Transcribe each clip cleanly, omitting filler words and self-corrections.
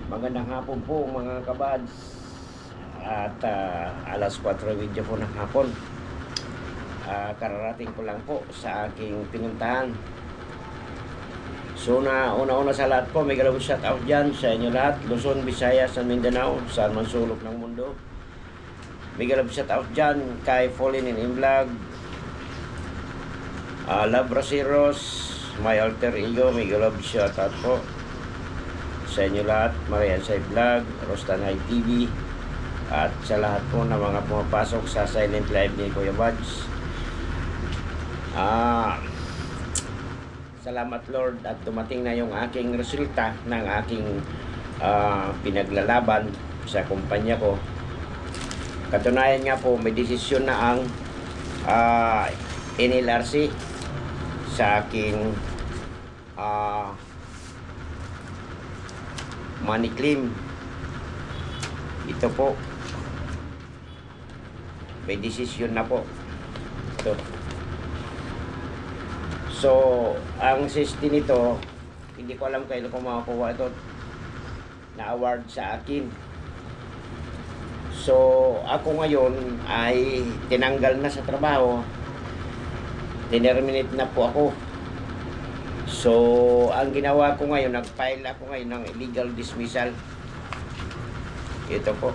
Magandang hapon po mga kabads. At alas 4:30 po ng hapon. Kararating ko lang po sa aking pinuntahan. So una-una sa lahat po, may galawang shout out dyan sa inyo lahat. Luzon, Visayas, San Mindanao, saan man sulok ng mundo. May galawang shout out dyan kay Fallen in Vlog, Love Rasiros, my alter ego. May galawang shout out po sa inyo lahat, Marian Say Vlog, Rostanay TV, at sa lahat po na mga pumapasok sa silent live ni Kuya Buds. Salamat Lord at dumating na yung aking resulta ng aking pinaglalaban sa kumpanya ko. Katunayan nga po, may desisyon na ang NLRC sa aking money claim. Ito po, may desisyon na po ito. So ang system nito, hindi ko alam kailan ko makakuha ito na award sa akin. So ako ngayon ay tinanggal na sa trabaho, tinerminate na po ako. So ang ginawa ko ngayon, nag-file ako ngayon ng illegal dismissal. Ito po,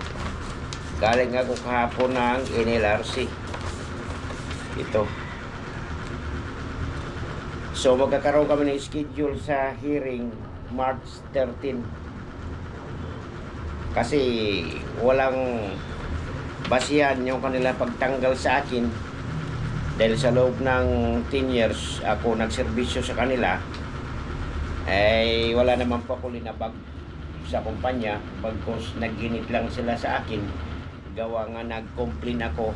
galing ako kahapon ng NLRC. Ito. So magkakaroon kami ng schedule sa hearing March 13. Kasi walang basihan yung kanila pagtanggal sa akin. Dahil sa loob ng 10 years ako nagserbisyo sa kanila, ay wala naman po ako linabag sa kumpanya. Bagkos nagginit lang sila sa akin, gawa nga nag-complain ako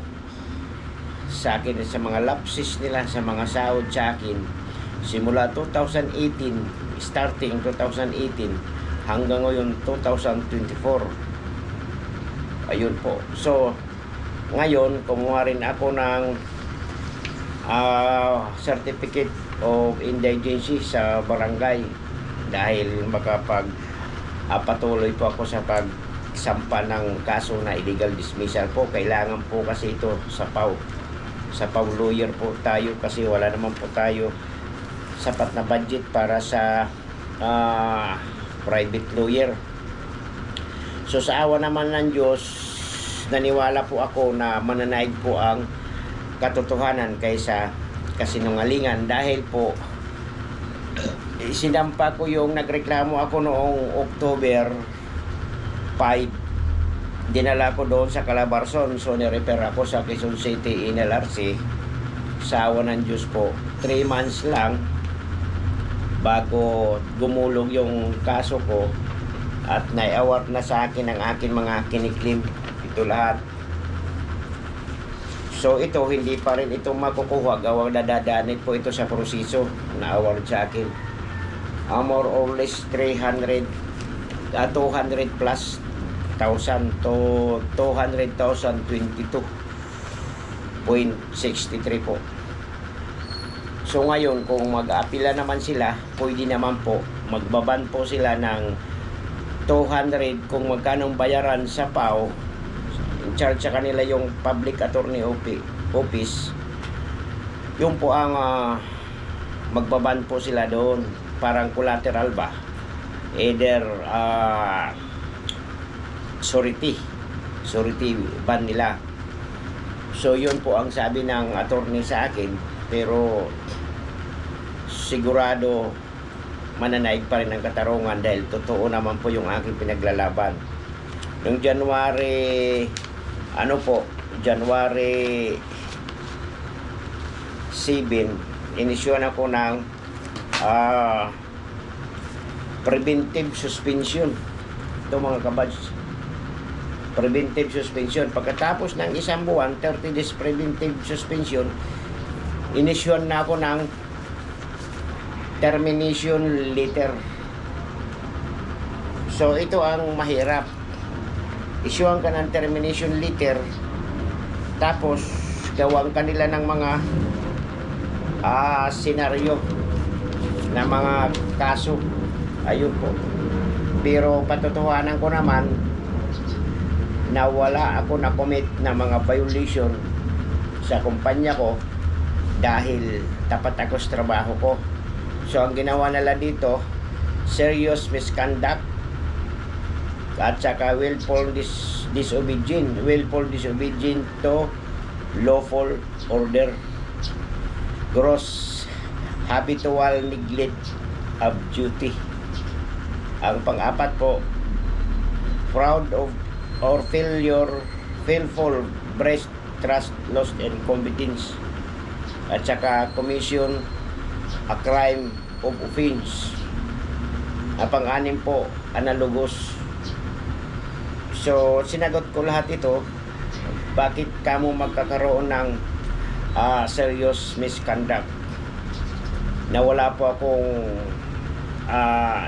sa akin sa mga lapses nila sa mga sahod sa akin simula 2018, starting 2018 hanggang ngayon 2024. Ayun po. So ngayon kumuha rin ako ng certificate of indigency sa barangay dahil patuloy po ako sa pagsampa ng kaso na illegal dismissal po. Kailangan po kasi ito sa PAW lawyer po tayo kasi wala naman po tayo sapat na budget para sa private lawyer. So sa awa naman ng Diyos, naniwala po ako na mananaig po ang katotohanan kaysa kasinungalingan. Dahil po sinampa ko yung nagreklamo ako noong October 5, dinala ko doon sa Calabarzon. So nirefer ako sa Quezon City NLRC. Sa awa ng Diyos po, 3 months lang bago gumulog yung kaso ko at nai-award na sa akin ang akin mga kiniklim. Ito lahat. So ito, hindi pa rin ito makukuha gawang dadaanin po ito sa proseso na award sa akin. More or less 200 plus thousand to 200,022.63 po. So ngayon kung mag-apila naman sila, pwede naman po magbaban po sila ng 200 kung magkano bayaran sa PAW. In charge sa kanila yung Public Attorney Office. Yung po ang magbaban po sila doon, parang collateral ba, either surety ban nila. So yun po ang sabi ng attorney sa akin, pero sigurado mananaig pa rin ang katarungan dahil totoo naman po yung aking pinaglalaban. Noong January January 7, inisyuan ako ng preventive suspension. Ito mga kabads, preventive suspension. Pagkatapos ng isang buwan, 30 days preventive suspension, inisyuan na ako ng termination letter. So ito ang mahirap. Isyuan ka ng termination letter, tapos gawang kanila ng mga senaryo na mga kaso. Ayun po. Pero patotohanan ko naman na wala ako na-commit na mga violation sa kumpanya ko dahil tapat ako sa trabaho ko. So ang ginawa nila dito, serious misconduct at saka willful disobedient to lawful order, gross habitual neglect of duty. Ang pang-apat po, fraud of or willful breach, trust loss and competence, at saka commission a crime of offense. Ang pang-anim po, analogous. So sinagot ko lahat ito, bakit kamo magkakaroon ng serious misconduct na wala po akong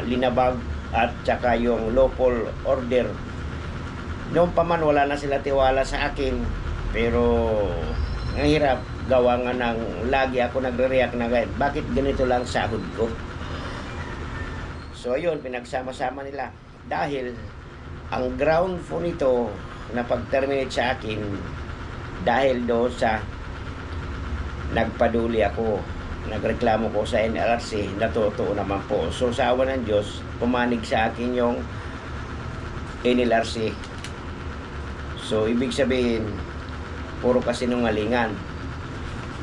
linabag at saka yung local order. Noon pa man wala na sila tiwala sa akin, pero ang hirap gawa nga ng lagi ako nagre-react na bakit ganito lang sahod ko. So ayun, pinagsama-sama nila dahil ang ground po nito na pag-terminate sa akin dahil doon sa nagpaduli ako, nagreklamo ko sa NLRC, na totoo naman po. So sa awa ng Diyos, pumanig sa akin yung NLRC. So ibig sabihin, puro kasinungalingan.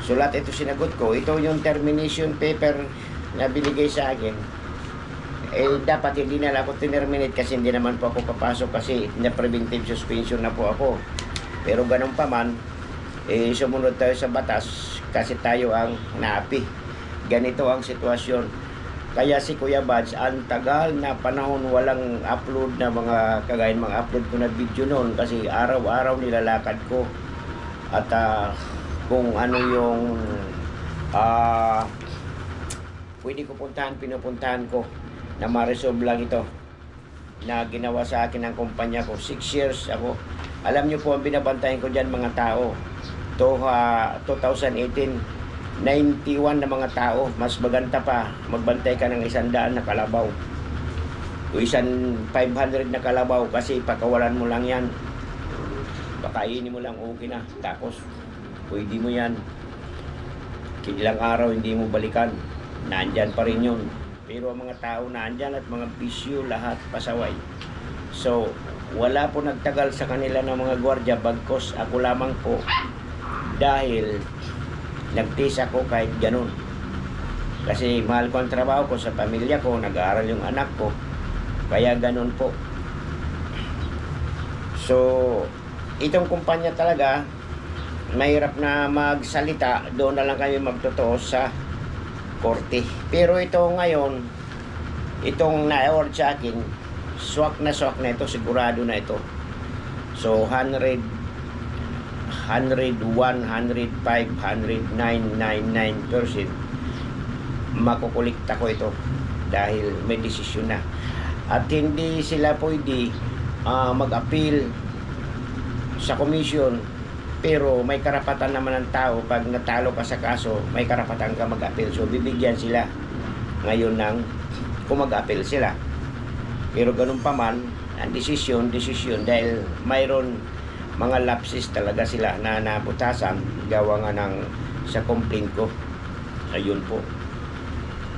So lahat ito sinagot ko. Ito yung termination paper na binigay sa akin. Dapat hindi na ako terminate kasi hindi naman po ako papasok kasi na preventive suspension na po ako. Pero ganun pa man, sumunod tayo sa batas kasi tayo ang naapi. Ganito ang sitwasyon. Kaya si Kuya Bads, ang tagal na panahon walang upload na mga kagayan, mga upload ko na video noon kasi araw-araw nilalakad ko. At kung ano yung pwede ko puntahan, pinupuntahan ko na ma-resolve lang ito na ginawa sa akin ng kumpanya ko. 6 years ako. Alam nyo po ang binabantayan ko dyan mga tao. 2018, 91 na mga tao. Mas maganda pa magbantay ka ng 100 na kalabaw o 500 na kalabaw kasi pakawalan mo lang yan, pakainin mo lang, okay na. Tapos pwede mo yan ilang araw hindi mo balikan, nandyan pa rin yun. Pero ang mga tao nandyan at mga bisyo lahat pasaway. So wala po nagtagal sa kanila ng mga gwardiya, bagkos ako lamang po dahil nag-test ako kahit ganun. Kasi mahal ko ang trabaho ko sa pamilya ko, nag-aaral yung anak ko, kaya ganun po. So itong kumpanya talaga mahirap na magsalita, doon na lang kami magtotoo sa korte. Pero ito ngayon, itong na-award sa akin, swak na ito, sigurado na ito. So 100, 101, 105, 109.99% makukulikta ko ito dahil may desisyon na. At hindi sila pwede mag-appeal sa commission, pero may karapatan naman ng tao pag natalo ka sa kaso, may karapatan ka mag-appeal. So bibigyan sila ngayon ng kung mag-appeal sila. Pero ganun pa man, ang desisyon dahil mayroon mga lapses talaga sila na nabutasan gawa nga ng sa complaint ko. Ayun po.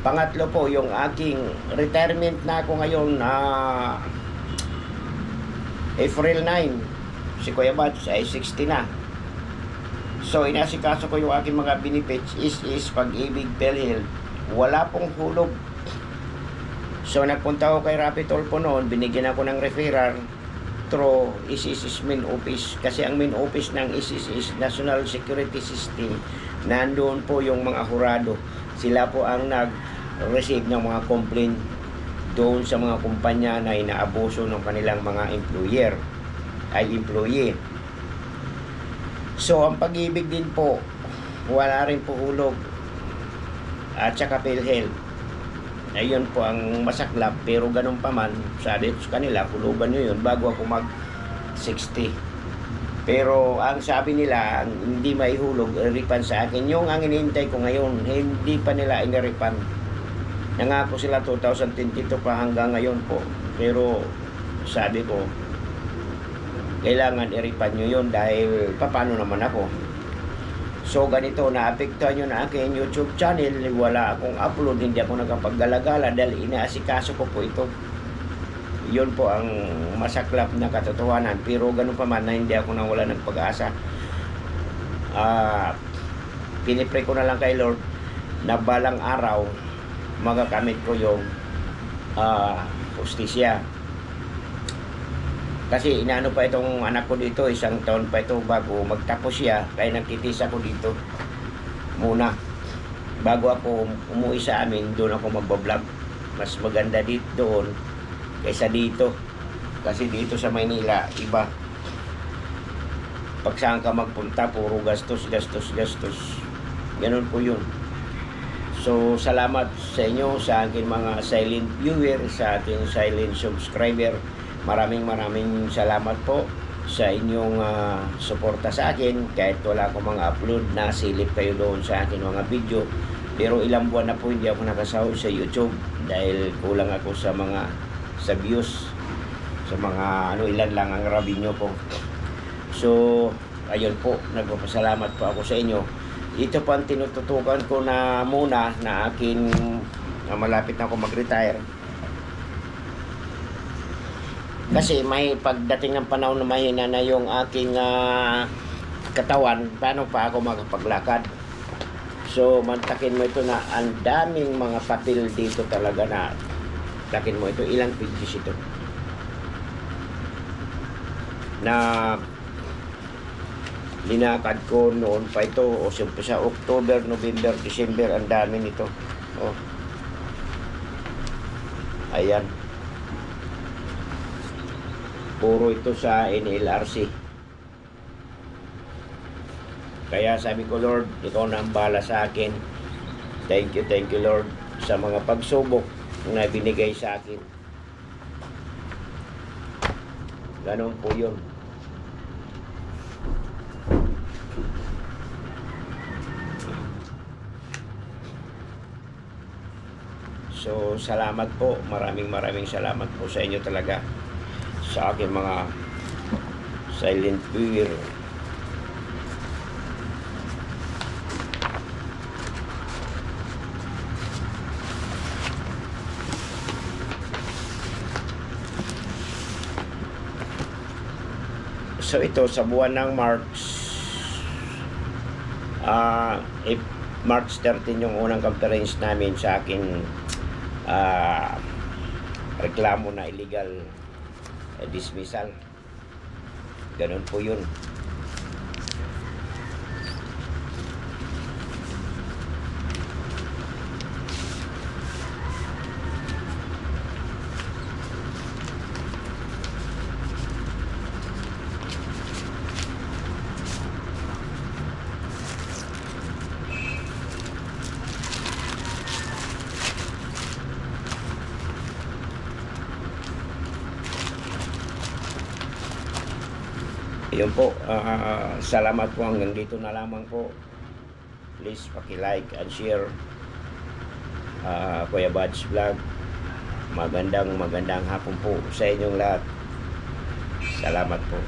Pangatlo po, yung aking retirement na ako ngayon April 9. Si Kuya Bats ay 60 na. So inasikaso ko yung aking mga benefits, is Pag-ibig, PhilHealth. Wala pong hulog. So nagpunta ako kay Rapi Tulfo noon, binigyan ako ng referral through SSS main office. Kasi ang main office ng SSS, National Security System, nandoon po yung mga hurado. Sila po ang nag-receive ng mga complaint doon sa mga kumpanya na inaabuso ng kanilang mga employee. So ang Pag-ibig din po, wala rin po hulog. At saka PhilHealth, ayun po ang masaklap. Pero ganun pa man, sabi sa kanila, hulugan nyo yun bago ako mag 60. Pero ang sabi nila, hindi maihulog, refund sa akin. Yung ang inintay ko ngayon, hindi pa nila in-refund. Nangako sila 2022 pa hanggang ngayon po. Pero sabi ko, kailangan i-refund nyo yun dahil paano naman ako. So ganito, naapektuhan yun na aking YouTube channel. Wala akong upload, hindi ako nakapaggalagala dahil inaasikaso ko po ito. Yun po ang masaklap na katotohanan. Pero ganun pa man na hindi ako nawala ng pag-asa. Pinipray ko na lang kay Lord na balang araw magakamit ko yung justisya. Kasi inaano pa itong anak ko dito, 1 taon pa ito bago magtapos siya. Kaya nagtitis ako dito muna. Bago ako umuwi sa amin, doon ako magbablog. Mas maganda dito doon kaysa dito. Kasi dito sa Maynila, iba. Pag saan ka magpunta, puro gastos. Ganun po yun. So, salamat sa inyo, sa aking mga silent viewer, sa ating silent subscriber. Maraming salamat po sa inyong suporta sa akin. Kahit wala akong mga upload, nasilip kayo doon sa aking mga video. Pero ilang buwan na po hindi ako nakasahod sa YouTube dahil kulang ako sa views, sa mga ilan lang ang revenue ko. So, ayun po, nagpapasalamat po ako sa inyo. Ito po ang tinututukan ko na muna na akin malapit na ako mag-retire. Kasi may pagdating ng panahon na mahina na yung aking katawan, paano pa ako makapaglakad? So, mantakin mo ito na ang daming mga papel dito talaga na takin mo ito. Ilang pages ito? Na linakad ko noon pa ito o sa October, November, December, ang dami nito. Oh. Ayan. Puro ito sa NLRC. Kaya sabi ko, Lord, ikaw na ang bahala sa akin. Thank you Lord sa mga pagsubok na binigay sa akin. Ganon po yun. So, salamat po. Maraming salamat po sa inyo talaga. Sa aking mga silent viewer. So ito sa buwan ng March, March 13 yung unang conference namin sa akin reklamo na illegal dismissal. Ganun po yun. Yun po, salamat po, hanggang dito na lamang po. Please paki-like and share. Kuya Badge Vlog, magandang hapon po sa inyong lahat. Salamat po.